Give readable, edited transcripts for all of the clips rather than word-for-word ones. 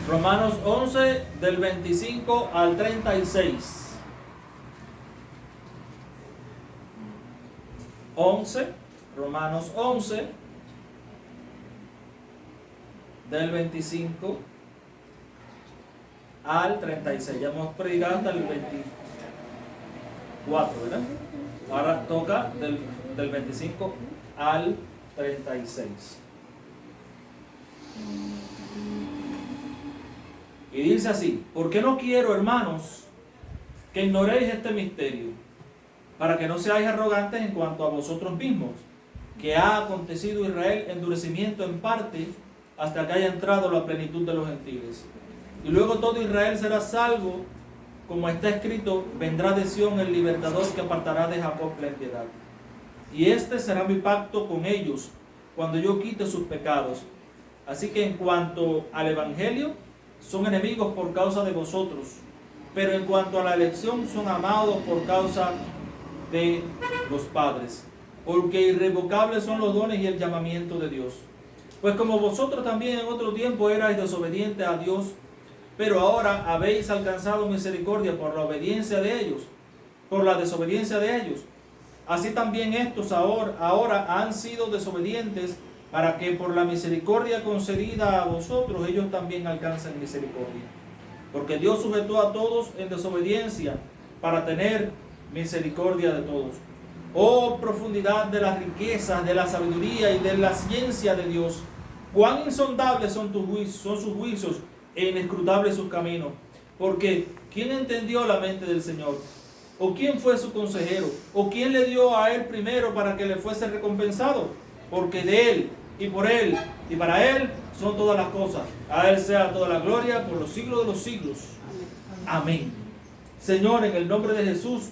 Romanos 11 del 25 al 36. 11, Romanos 11 del 25 al 36. Ya hemos predicado hasta el 24, ¿verdad? Ahora toca del 25 al 36. Y dice así: ¿por qué no quiero, hermanos, que ignoréis este misterio, para que no seáis arrogantes en cuanto a vosotros mismos, que ha acontecido Israel endurecimiento en parte, hasta que haya entrado la plenitud de los gentiles? Y luego todo Israel será salvo, como está escrito: vendrá de Sión el libertador, que apartará de Jacob la impiedad. Y este será mi pacto con ellos, cuando yo quite sus pecados. Así que en cuanto al evangelio, son enemigos por causa de vosotros, pero en cuanto a la elección, son amados por causa de los padres, porque irrevocables son los dones y el llamamiento de Dios. Pues como vosotros también en otro tiempo erais desobedientes a Dios, pero ahora habéis alcanzado misericordia por la obediencia de ellos, por la desobediencia de ellos, así también estos ahora han sido desobedientes, para que por la misericordia concedida a vosotros ellos también alcancen misericordia. Porque Dios sujetó a todos en desobediencia para tener misericordia de todos. Oh profundidad de las riquezas, de la sabiduría y de la ciencia de Dios. Cuán insondables son sus juicios e inescrutables sus caminos. Porque ¿quién entendió la mente del Señor? ¿O quién fue su consejero? ¿O quién le dio a él primero para que le fuese recompensado? Porque de él, y por él, y para él son todas las cosas. A él sea toda la gloria por los siglos de los siglos. Amén. Señor, en el nombre de Jesús,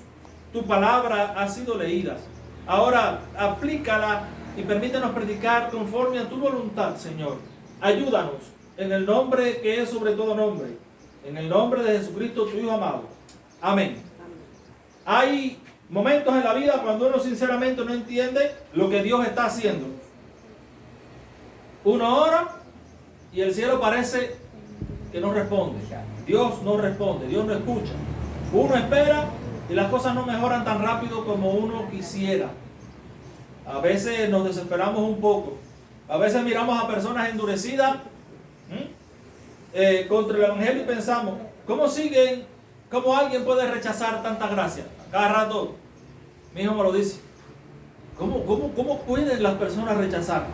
tu palabra ha sido leída. Ahora aplícala y permítanos predicar conforme a tu voluntad, Señor. Ayúdanos en el nombre que es sobre todo nombre, en el nombre de Jesucristo, tu Hijo amado. Amén. Hay momentos en la vida cuando uno sinceramente no entiende lo que Dios está haciendo. Uno ora y el cielo parece que no responde. Dios no responde, Dios no escucha. Uno espera y las cosas no mejoran tan rápido como uno quisiera. A veces nos desesperamos un poco. A veces miramos a personas endurecidas contra el evangelio y pensamos: ¿cómo alguien puede rechazar tanta gracia? Cada rato mi hijo me lo dice. ¿Cómo pueden las personas rechazar?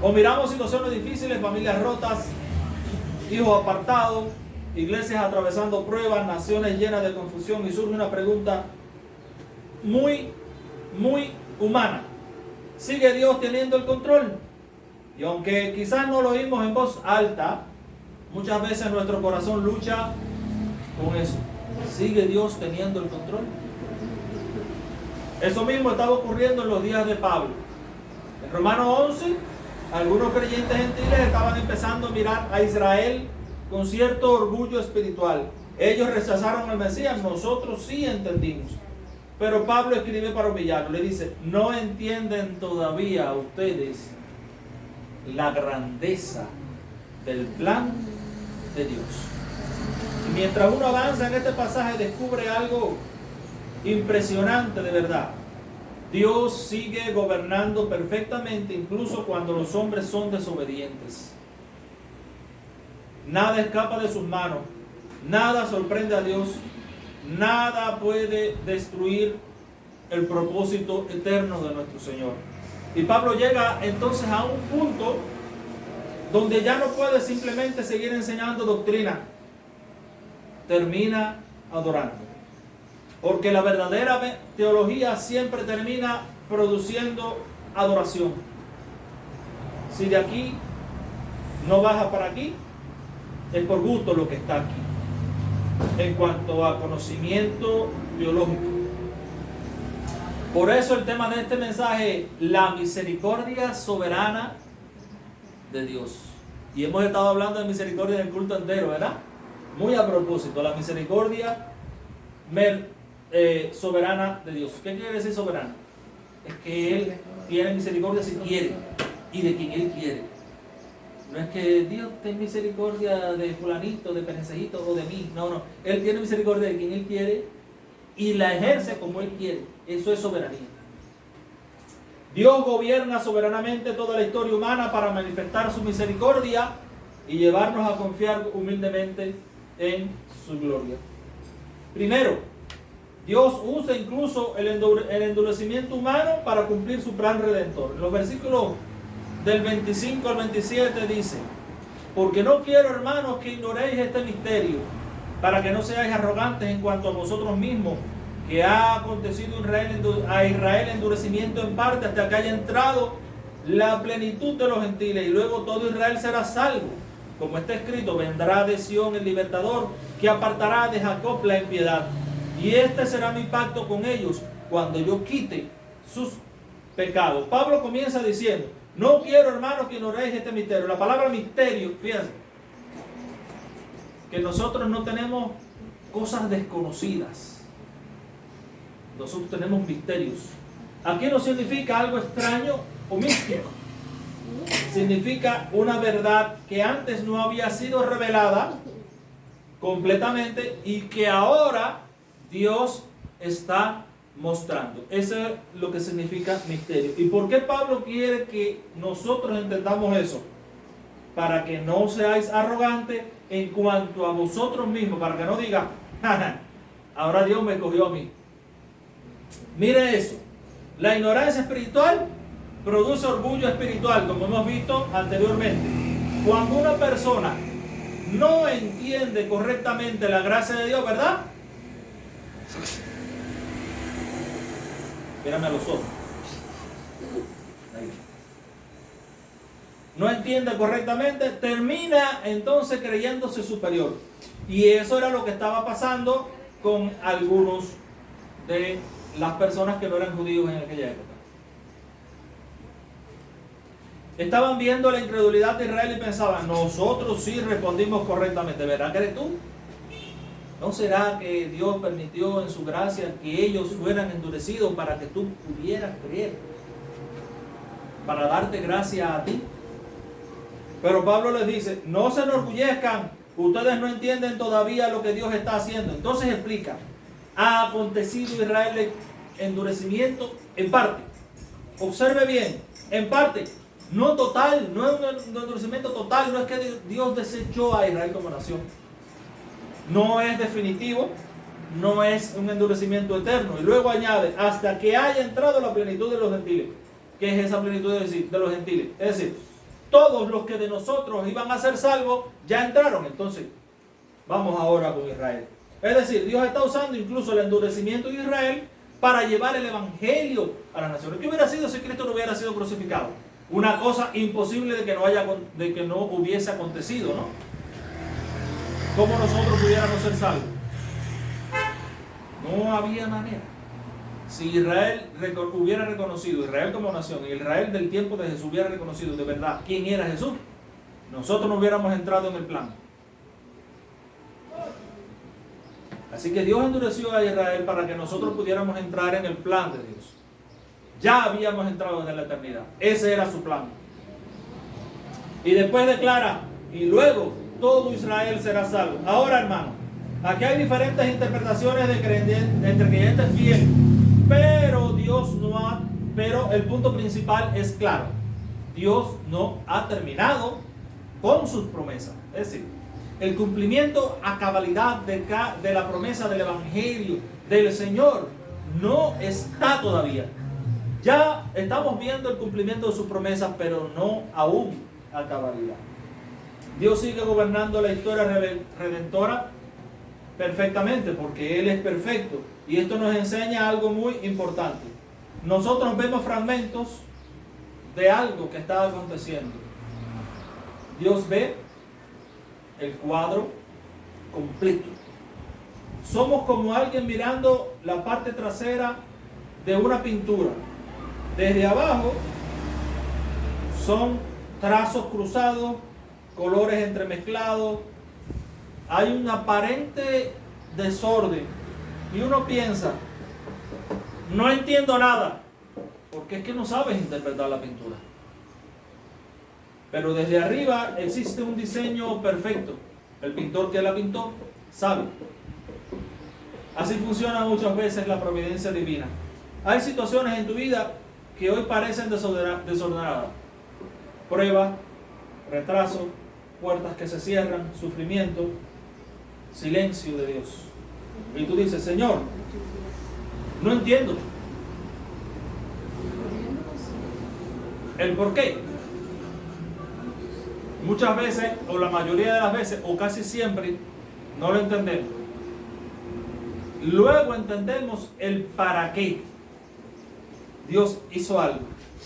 O miramos situaciones difíciles, familias rotas, hijos apartados, iglesias atravesando pruebas, naciones llenas de confusión, y surge una pregunta muy humana: ¿sigue Dios teniendo el control? Y aunque quizás no lo oímos en voz alta, muchas veces nuestro corazón lucha con eso. ¿Sigue Dios teniendo el control? Eso mismo estaba ocurriendo en los días de Pablo. En Romanos 11, algunos creyentes gentiles estaban empezando a mirar a Israel con cierto orgullo espiritual. Ellos rechazaron al Mesías, nosotros sí entendimos. Pero Pablo escribe para humillarlo, le dice: ¿no entienden todavía ustedes la grandeza del plan de Dios? Y mientras uno avanza en este pasaje, descubre algo impresionante de verdad. Dios sigue gobernando perfectamente, incluso cuando los hombres son desobedientes. Nada escapa de sus manos, nada sorprende a Dios, nada puede destruir el propósito eterno de nuestro Señor. Y Pablo llega entonces a un punto donde ya no puede simplemente seguir enseñando doctrina. Termina adorando. Porque la verdadera teología siempre termina produciendo adoración. Si de aquí no baja para aquí, es por gusto lo que está aquí, en cuanto a conocimiento teológico. Por eso el tema de este mensaje: la misericordia soberana de Dios. Y hemos estado hablando de misericordia en el culto entero, ¿verdad? Muy a propósito, la misericordia soberana de Dios. ¿Qué quiere decir soberana? Es que Él tiene misericordia si quiere y de quien Él quiere. No es que Dios tenga misericordia de fulanito, de perecejito o de mí. No, no. Él tiene misericordia de quien Él quiere y la ejerce como Él quiere. Eso es soberanía. Dios gobierna soberanamente toda la historia humana para manifestar su misericordia y llevarnos a confiar humildemente en su gloria. Primero, Dios usa incluso el endurecimiento humano para cumplir su plan redentor. En los versículos del 25 al 27 dice: porque no quiero, hermanos, que ignoréis este misterio, para que no seáis arrogantes en cuanto a vosotros mismos, que ha acontecido a Israel endurecimiento en parte hasta que haya entrado la plenitud de los gentiles, y luego todo Israel será salvo. Como está escrito: vendrá de Sión el libertador, que apartará de Jacob la impiedad. Y este será mi pacto con ellos, cuando yo quite sus pecados. Pablo comienza diciendo: no quiero, hermanos, que ignoréis este misterio. La palabra misterio, fíjense, que nosotros no tenemos cosas desconocidas. Nosotros tenemos misterios. Aquí no significa algo extraño o místico. Significa una verdad que antes no había sido revelada completamente y que ahora Dios está mostrando. Eso es lo que significa misterio. ¿Y por qué Pablo quiere que nosotros entendamos eso? Para que no seáis arrogantes en cuanto a vosotros mismos, para que no digan: ahora Dios me escogió a mí. Mire eso. La ignorancia espiritual produce orgullo espiritual, como hemos visto anteriormente. Cuando una persona no entiende correctamente la gracia de Dios, ¿verdad? Mírame a los ojos. Ahí. No entiende correctamente, termina entonces creyéndose superior. Y eso era lo que estaba pasando con algunos de las personas que no eran judíos en aquella época. Estaban viendo la incredulidad de Israel y pensaban: nosotros sí respondimos correctamente. ¿Verdad que eres tú? ¿No será que Dios permitió en su gracia que ellos fueran endurecidos para que tú pudieras creer? Para darte gracia a ti. Pero Pablo les dice: no se enorgullezcan, ustedes no entienden todavía lo que Dios está haciendo. Entonces explica: ha acontecido Israel el endurecimiento en parte. Observe bien, en parte, no total, no es un endurecimiento total, no es que Dios desechó a Israel como nación. No es definitivo, no es un endurecimiento eterno. Y luego añade: hasta que haya entrado la plenitud de los gentiles. ¿Qué es esa plenitud de los gentiles? Es decir, todos los que de nosotros iban a ser salvos ya entraron. Entonces, vamos ahora con Israel. Es decir, Dios está usando incluso el endurecimiento de Israel para llevar el evangelio a las naciones. ¿Qué hubiera sido si Cristo no hubiera sido crucificado? Una cosa imposible de que no hubiese acontecido, ¿no? ¿Cómo nosotros pudiéramos ser salvos? No había manera. Si Israel hubiera reconocido, Israel como nación, y Israel del tiempo de Jesús hubiera reconocido de verdad quién era Jesús, nosotros no hubiéramos entrado en el plan. Así que Dios endureció a Israel para que nosotros pudiéramos entrar en el plan de Dios. Ya habíamos entrado desde la eternidad. Ese era su plan. Y después declara: y luego todo Israel será salvo. Ahora, hermano, aquí hay diferentes interpretaciones entre creyentes fieles. Pero el punto principal es claro: Dios no ha terminado con sus promesas. Es decir, el cumplimiento a cabalidad de la promesa del evangelio del Señor no está todavía. Ya estamos viendo el cumplimiento de sus promesas, pero no aún a cabalidad. Dios sigue gobernando la historia redentora perfectamente, porque Él es perfecto. Y esto nos enseña algo muy importante. Nosotros vemos fragmentos de algo que está aconteciendo. Dios ve el cuadro completo. Somos como alguien mirando la parte trasera de una pintura. Desde abajo son trazos cruzados, colores entremezclados, hay un aparente desorden y uno piensa: no entiendo nada, porque es que no sabes interpretar la pintura. Pero desde arriba existe un diseño perfecto. El pintor que la pintó sabe. Así funciona muchas veces la providencia divina. Hay situaciones en tu vida que hoy parecen desordenadas. Prueba, retraso, puertas que se cierran, sufrimiento, silencio de Dios. Y tú dices, Señor, no entiendo el por qué. Muchas veces, o la mayoría de las veces, o casi siempre, no lo entendemos. Luego entendemos el para qué Dios hizo algo,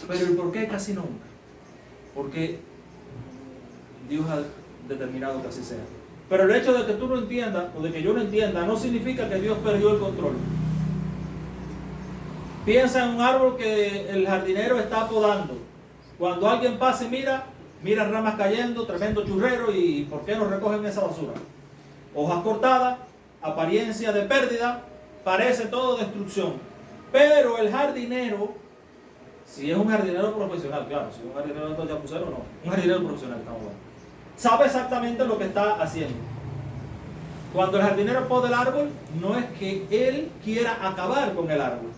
pero el por qué casi nunca. Porque Dios ha determinado que así sea. Pero el hecho de que tú lo entiendas, o de que yo lo entienda, no significa que Dios perdió el control. Piensa en un árbol que el jardinero está podando. Cuando alguien pasa y mira ramas cayendo, tremendo churrero, y ¿por qué no recogen esa basura? Hojas cortadas, apariencia de pérdida, parece todo destrucción. Pero el jardinero, si es un jardinero profesional, claro, si es un jardinero de chapucero, no, un jardinero profesional, estamos hablando, sabe exactamente lo que está haciendo. Cuando el jardinero poda el árbol, no es que él quiera acabar con el árbol.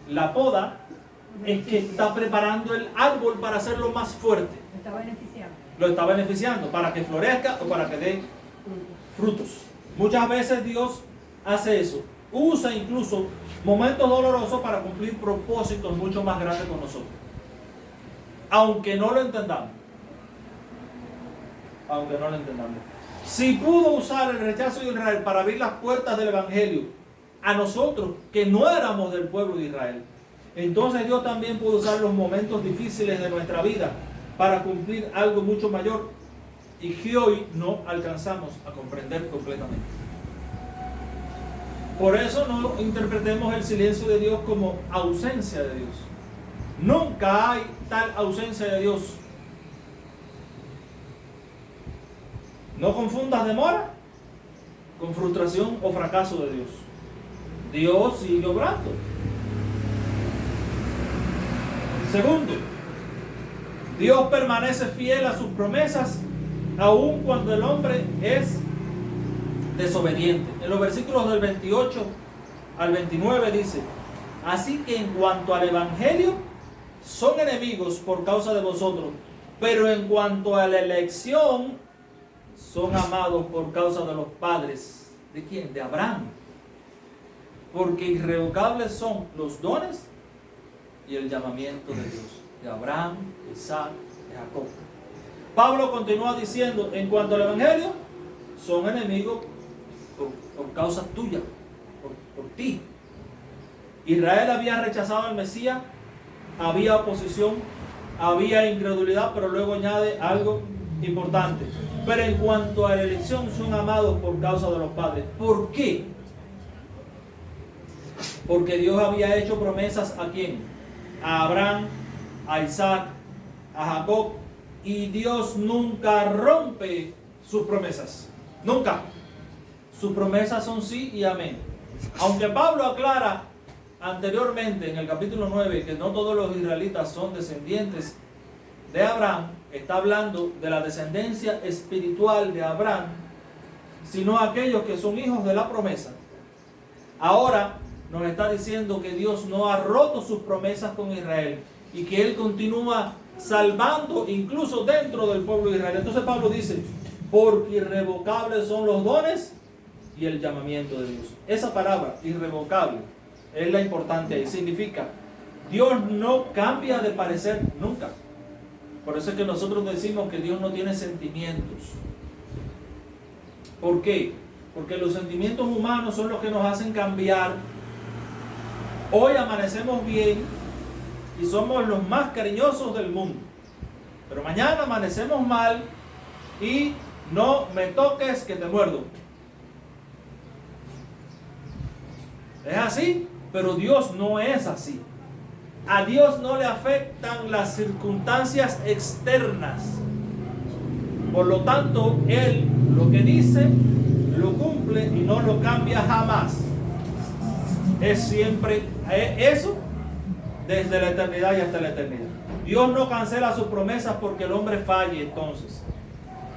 La poda es que está preparando el árbol para hacerlo más fuerte. Lo está beneficiando para que florezca o para que dé frutos. Muchas veces Dios hace eso. Usa incluso momentos dolorosos para cumplir propósitos mucho más grandes con nosotros. Aunque no lo entendamos. Aunque no lo entendamos. Si pudo usar el rechazo de Israel para abrir las puertas del Evangelio a nosotros que no éramos del pueblo de Israel, entonces Dios también puede usar los momentos difíciles de nuestra vida para cumplir algo mucho mayor y que hoy no alcanzamos a comprender completamente. Por eso no interpretemos el silencio de Dios como ausencia de Dios. Nunca hay tal ausencia de Dios. No confundas demora con frustración o fracaso de Dios. Dios sigue obrando. Segundo, Dios permanece fiel a sus promesas aun cuando el hombre es desobediente. En los versículos del 28 al 29 dice: así que en cuanto al Evangelio, son enemigos por causa de vosotros, pero en cuanto a la elección, son amados por causa de los padres. ¿De quién? De Abraham. Porque irrevocables son los dones y el llamamiento de Dios, de Abraham, de Isaac, de Jacob. Pablo continúa diciendo, en cuanto al Evangelio, son enemigos por causa tuya, por ti. Israel había rechazado al Mesías, había oposición, había incredulidad, pero luego añade algo importante. Pero en cuanto a la elección, son amados por causa de los padres. ¿Por qué? Porque Dios había hecho promesas ¿a quién? A Abraham, a Isaac, a Jacob, y Dios nunca rompe sus promesas. Nunca. Sus promesas son sí y amén. Aunque Pablo aclara anteriormente en el capítulo 9 que no todos los israelitas son descendientes de Abraham, está hablando de la descendencia espiritual de Abraham, sino aquellos que son hijos de la promesa. Ahora nos está diciendo que Dios no ha roto sus promesas con Israel y que Él continúa salvando incluso dentro del pueblo de Israel. Entonces Pablo dice, porque irrevocables son los dones y el llamamiento de Dios. Esa palabra, irrevocable, es la importante ahí. Significa, Dios no cambia de parecer nunca. Por eso es que nosotros decimos que Dios no tiene sentimientos. ¿Por qué? Porque los sentimientos humanos son los que nos hacen cambiar. Hoy amanecemos bien y somos los más cariñosos del mundo. Pero mañana amanecemos mal y no me toques que te muerdo. Es así, pero Dios no es así. A Dios no le afectan las circunstancias externas. Por lo tanto, Él lo que dice, lo cumple y no lo cambia jamás. Es siempre eso desde la eternidad y hasta la eternidad. Dios no cancela sus promesas porque el hombre falle entonces.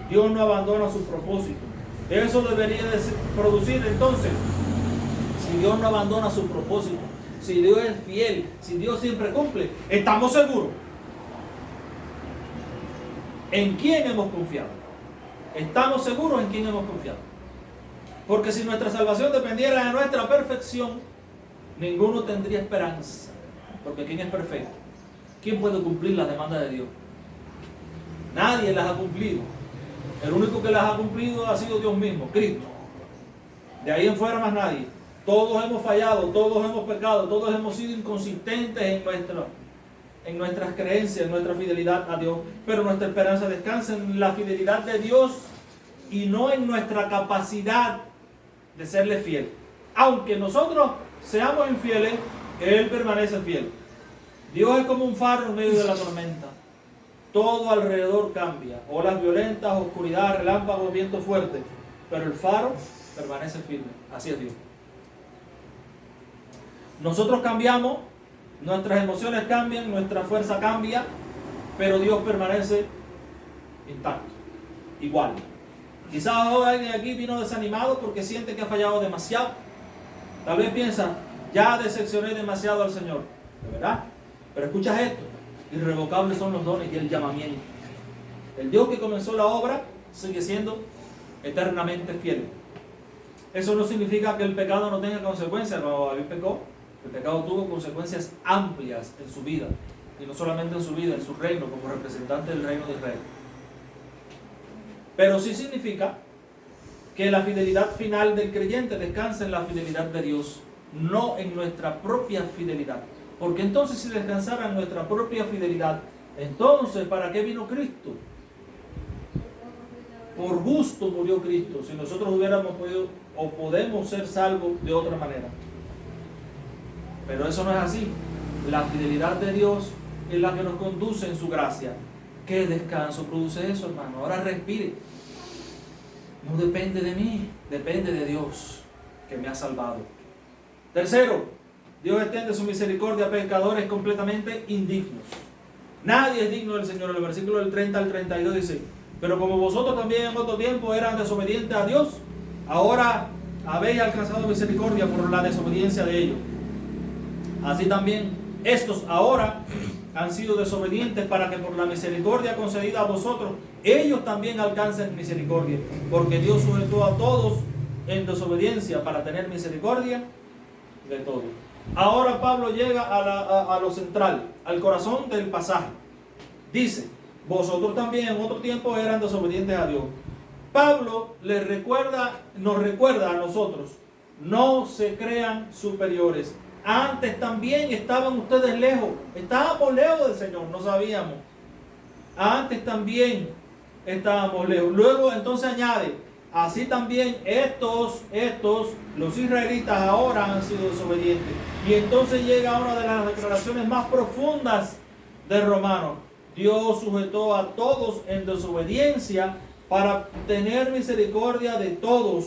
Dios no abandona su propósito. Eso debería de producir entonces, si Dios no abandona su propósito, si Dios es fiel, si Dios siempre cumple, estamos seguros. ¿En quién hemos confiado? Estamos seguros en quién hemos confiado. Porque si nuestra salvación dependiera de nuestra perfección, ninguno tendría esperanza. Porque ¿quién es perfecto? ¿Quién puede cumplir las demandas de Dios? Nadie las ha cumplido. El único que las ha cumplido ha sido Dios mismo, Cristo. De ahí en fuera más nadie. Todos hemos fallado, todos hemos pecado, todos hemos sido inconsistentes en nuestras creencias, en nuestra fidelidad a Dios. Pero nuestra esperanza descansa en la fidelidad de Dios y no en nuestra capacidad de serle fiel. Aunque nosotros seamos infieles, Él permanece fiel. Dios es como un faro en medio de la tormenta. Todo alrededor cambia. Olas violentas, oscuridad, relámpagos, viento fuerte. Pero el faro permanece firme. Así es Dios. Nosotros cambiamos, nuestras emociones cambian, nuestra fuerza cambia, pero Dios permanece intacto, igual. Quizás hoy alguien aquí vino desanimado porque siente que ha fallado demasiado. Tal vez piensa, ya decepcioné demasiado al Señor. ¿De verdad? Pero escuchas esto. Irrevocables son los dones y el llamamiento. El Dios que comenzó la obra sigue siendo eternamente fiel. Eso no significa que el pecado no tenga consecuencias. Cuando David pecó, el pecado tuvo consecuencias amplias en su vida. Y no solamente en su vida, en su reino, como representante del reino de Israel. Pero sí significa que la fidelidad final del creyente descansa en la fidelidad de Dios, no en nuestra propia fidelidad. Porque entonces si descansara en nuestra propia fidelidad, entonces ¿para qué vino Cristo? Por gusto murió Cristo, si nosotros hubiéramos podido o podemos ser salvos de otra manera. Pero eso no es así. La fidelidad de Dios es la que nos conduce en su gracia. ¿Qué descanso produce eso, hermano? Ahora respire. No depende de mí, depende de Dios que me ha salvado. Tercero, Dios extiende su misericordia a pecadores completamente indignos. Nadie es digno del Señor. En el versículo del 30 al 32 dice: pero como vosotros también en otro tiempo eran desobedientes a Dios, ahora habéis alcanzado misericordia por la desobediencia de ellos. Así también estos ahora han sido desobedientes para que por la misericordia concedida a vosotros, ellos también alcancen misericordia. Porque Dios sujetó a todos en desobediencia para tener misericordia de todos. Ahora Pablo llega a lo central, al corazón del pasaje. Dice: vosotros también en otro tiempo eran desobedientes a Dios. Pablo nos recuerda a nosotros: no se crean superiores. Antes también estaban ustedes lejos. Estábamos lejos del Señor, no sabíamos. Antes también estábamos lejos. Luego entonces añade: así también estos, los israelitas ahora han sido desobedientes. Y entonces llega una de las declaraciones más profundas de Romanos. Dios sujetó a todos en desobediencia para tener misericordia de todos.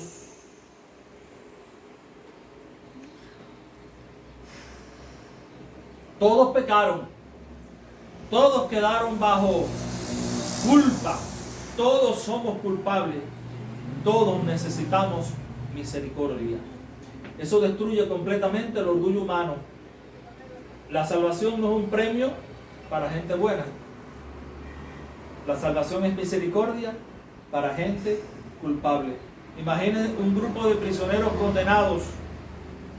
Todos pecaron. Todos quedaron bajo culpa. Todos somos culpables. Todos necesitamos misericordia. Eso destruye completamente el orgullo humano. La salvación no es un premio para gente buena. La salvación es misericordia para gente culpable. Imaginen un grupo de prisioneros condenados.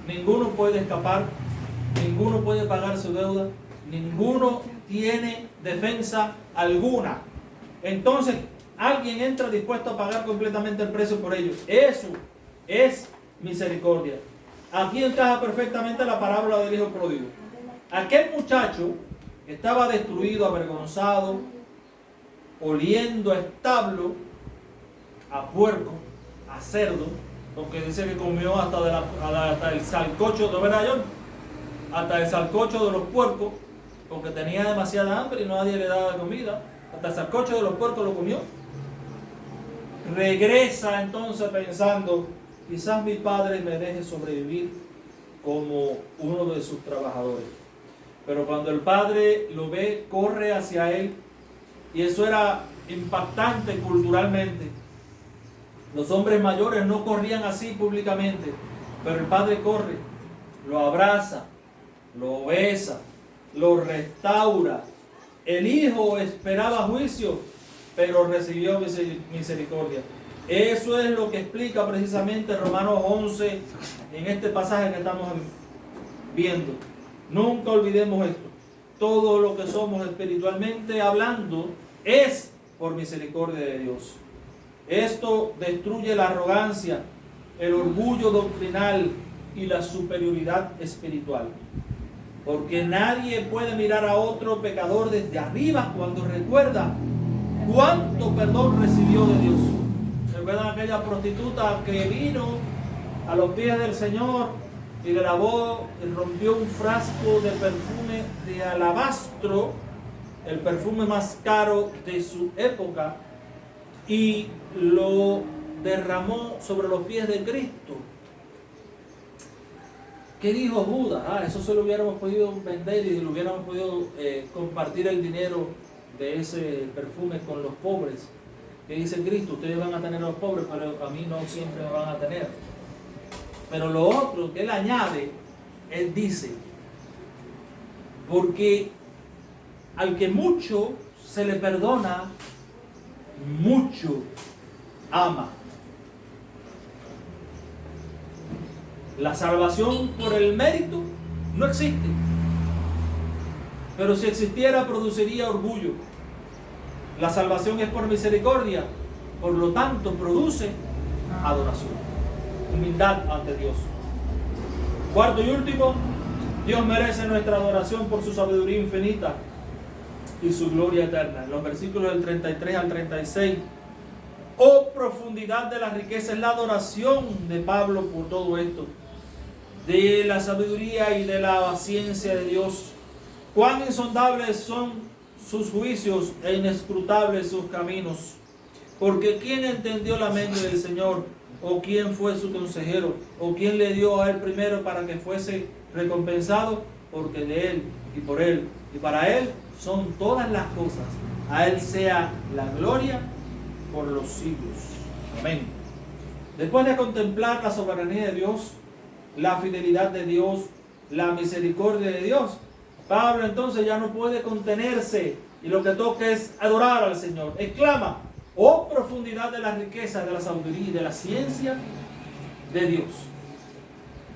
Ninguno puede escapar. Ninguno puede pagar su deuda. Ninguno tiene defensa alguna. Entonces, alguien entra dispuesto a pagar completamente el precio por ellos. Eso es misericordia. Aquí encaja perfectamente la parábola del hijo pródigo. Aquel muchacho estaba destruido, avergonzado, oliendo a establo, a puerco, a cerdo, porque dice que comió hasta el salcocho, ¿no verdad, John? Hasta el salcocho de los puercos, porque tenía demasiada hambre y nadie le daba comida. Hasta el salcocho de los puercos lo comió. Regresa entonces pensando: quizás mi padre me deje sobrevivir como uno de sus trabajadores. Pero cuando el padre lo ve, corre hacia él. Y eso era impactante culturalmente. Los hombres mayores no corrían así públicamente, pero el padre corre, lo abraza, lo besa, lo restaura. El hijo esperaba juicio, pero recibió misericordia. Eso es lo que explica precisamente Romanos 11 en este pasaje que estamos viendo. Nunca olvidemos esto. Todo lo que somos espiritualmente hablando es por misericordia de Dios. Esto destruye la arrogancia, el orgullo doctrinal y la superioridad espiritual. Porque nadie puede mirar a otro pecador desde arriba cuando recuerda cuánto perdón recibió de Dios. ¿Recuerdan aquella prostituta que vino a los pies del Señor y le lavó y rompió un frasco de perfume de alabastro, el perfume más caro de su época, y lo derramó sobre los pies de Cristo? ¿Qué dijo Judas? Eso se lo hubiéramos podido vender y lo hubiéramos podido compartir el dinero de ese perfume con los pobres. Que dice Cristo, ustedes van a tener a los pobres, pero a mí no siempre me van a tener. Pero lo otro que él añade, él dice, porque al que mucho se le perdona, mucho ama. La salvación por el mérito no existe. Pero si existiera, produciría orgullo. La salvación es por misericordia, por lo tanto produce adoración, humildad ante Dios. Cuarto y último, Dios merece nuestra adoración por su sabiduría infinita y su gloria eterna. En los versículos del 33 al 36, oh profundidad de la riqueza, es la adoración de Pablo por todo esto, de la sabiduría y de la ciencia de Dios. Cuán insondables son sus juicios e inescrutables sus caminos. Porque ¿quién entendió la mente del Señor? ¿O quién fue su consejero? ¿O quién le dio a él primero para que fuese recompensado? Porque de él y por él y para él son todas las cosas. A él sea la gloria por los siglos. Amén. Después de contemplar la soberanía de Dios, la fidelidad de Dios, la misericordia de Dios, Pablo entonces ya no puede contenerse y lo que toca es adorar al Señor. Exclama, oh profundidad de la riqueza, de la sabiduría y de la ciencia de Dios.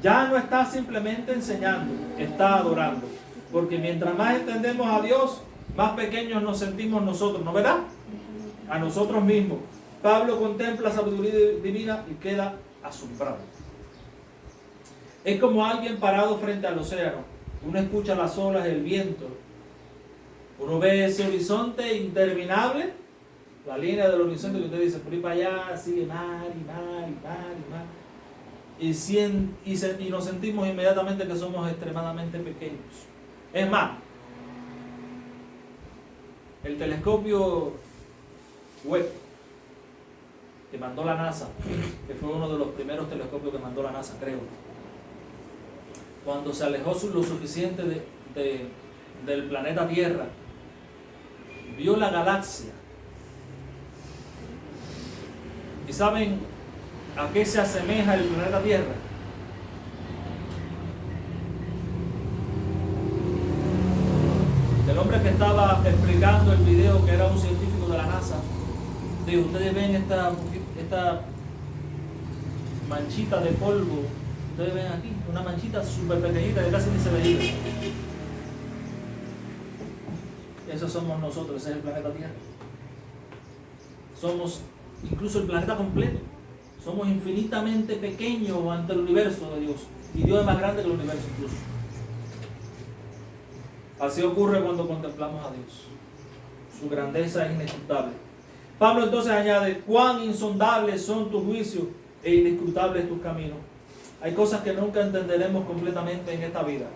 Ya no está simplemente enseñando, está adorando. Porque mientras más entendemos a Dios, más pequeños nos sentimos nosotros, ¿no verdad? A nosotros mismos. Pablo contempla la sabiduría divina y queda asombrado. Es como alguien parado frente al océano. Uno escucha las olas, el viento. Uno ve ese horizonte interminable, la línea del horizonte que usted dice, por ahí para allá, sigue mar y mar y mar y mar. Y nos sentimos inmediatamente que somos extremadamente pequeños. Es más, el telescopio Webb que mandó la NASA, que fue uno de los primeros telescopios que mandó la NASA, creo, cuando se alejó lo suficiente del planeta Tierra, vio la galaxia. ¿Y saben a qué se asemeja el planeta Tierra? El hombre que estaba explicando el video, que era un científico de la NASA, dijo, ustedes ven esta manchita de polvo. Ustedes ven aquí, una manchita súper pequeñita que casi ni se veía. Eso somos nosotros, ese es el planeta Tierra. Somos, incluso el planeta completo, somos infinitamente pequeños ante el universo de Dios. Y Dios es más grande que el universo incluso. Así ocurre cuando contemplamos a Dios. Su grandeza es inescrutable. Pablo entonces añade, cuán insondables son tus juicios e inescrutables tus caminos. Hay cosas que nunca entenderemos completamente en esta vida.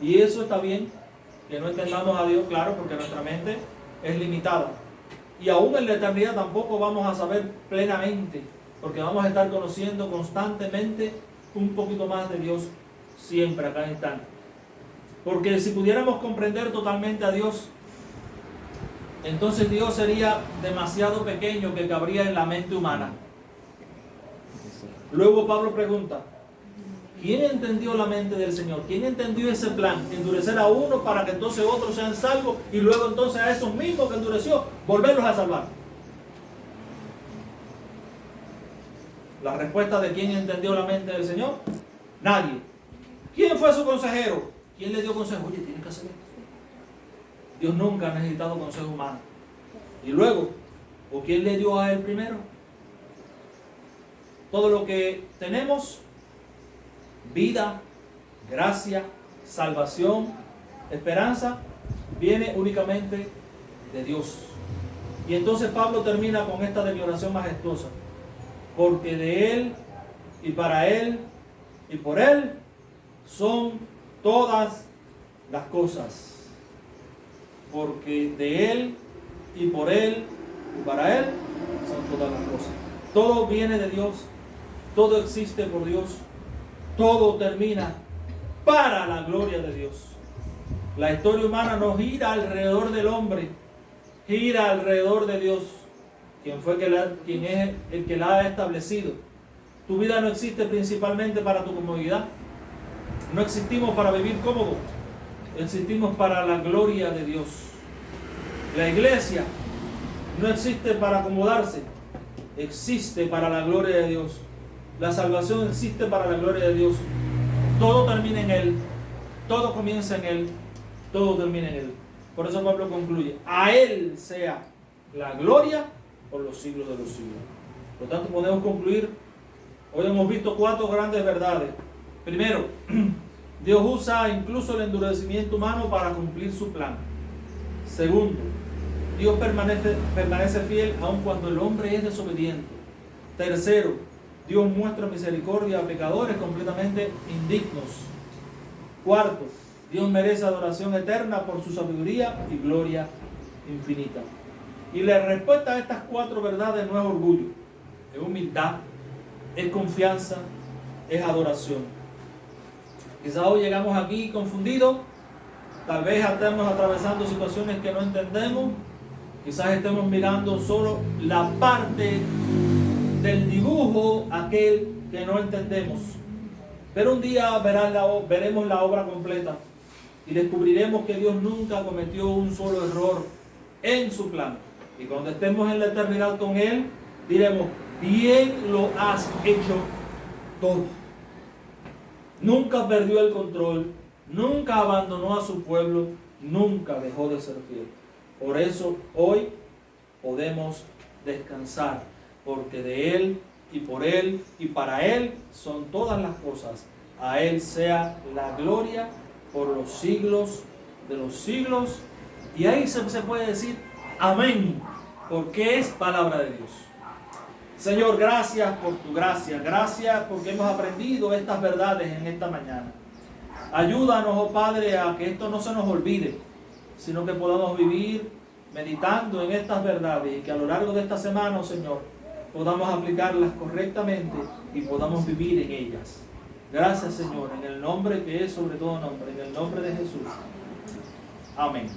Y eso está bien, que no entendamos a Dios, claro, porque nuestra mente es limitada. Y aún en la eternidad tampoco vamos a saber plenamente, porque vamos a estar conociendo constantemente un poquito más de Dios siempre, a cada instante. Porque si pudiéramos comprender totalmente a Dios, entonces Dios sería demasiado pequeño que cabría en la mente humana. Luego Pablo pregunta, ¿quién entendió la mente del Señor? ¿Quién entendió ese plan? Endurecer a uno para que entonces otros sean salvos y luego entonces a esos mismos que endureció, volverlos a salvar. La respuesta de quién entendió la mente del Señor, nadie. ¿Quién fue su consejero? ¿Quién le dio consejo? Oye, tienes que hacer esto. Dios nunca ha necesitado consejo humano. Y luego, ¿o quién le dio a él primero? Todo lo que tenemos, vida, gracia, salvación, esperanza, viene únicamente de Dios. Y entonces Pablo termina con esta declaración majestuosa. Porque de Él, y para Él, y por Él, son todas las cosas. Porque de Él, y por Él, y para Él, son todas las cosas. Todo viene de Dios, todo existe por Dios, todo termina para la gloria de Dios. La historia humana no gira alrededor del hombre, gira alrededor de Dios, quien es el que la ha establecido. Tu vida no existe principalmente para tu comodidad. No existimos para vivir cómodo, existimos para la gloria de Dios. La iglesia no existe para acomodarse, existe para la gloria de Dios. La salvación existe para la gloria de Dios. Todo termina en Él, todo comienza en Él, todo termina en Él. Por eso Pablo concluye, a Él sea la gloria por los siglos de los siglos. Por lo tanto podemos concluir, hoy hemos visto 4 grandes verdades. Primero, Dios usa incluso el endurecimiento humano para cumplir su plan. Segundo, Dios permanece fiel aun cuando el hombre es desobediente. Tercero, Dios muestra misericordia a pecadores completamente indignos. Cuarto, Dios merece adoración eterna por su sabiduría y gloria infinita. Y la respuesta a estas 4 verdades no es orgullo, es humildad, es confianza, es adoración. Quizás hoy llegamos aquí confundidos, tal vez estemos atravesando situaciones que no entendemos, quizás estemos mirando solo la parte del dibujo aquel que no entendemos. Pero un día veremos la obra completa y descubriremos que Dios nunca cometió un solo error en su plan. Y cuando estemos en la eternidad con Él, diremos, bien lo has hecho todo. Nunca perdió el control, nunca abandonó a su pueblo, nunca dejó de ser fiel. Por eso hoy podemos descansar, porque de Él y por Él y para Él son todas las cosas. A Él sea la gloria por los siglos de los siglos. Y ahí se puede decir amén, porque es palabra de Dios. Señor, gracias por tu gracia, gracias porque hemos aprendido estas verdades en esta mañana. Ayúdanos, oh Padre, a que esto no se nos olvide, sino que podamos vivir meditando en estas verdades y que a lo largo de esta semana, oh Señor, podamos aplicarlas correctamente y podamos vivir en ellas. Gracias, Señor, en el nombre que es sobre todo nombre, en el nombre de Jesús. Amén.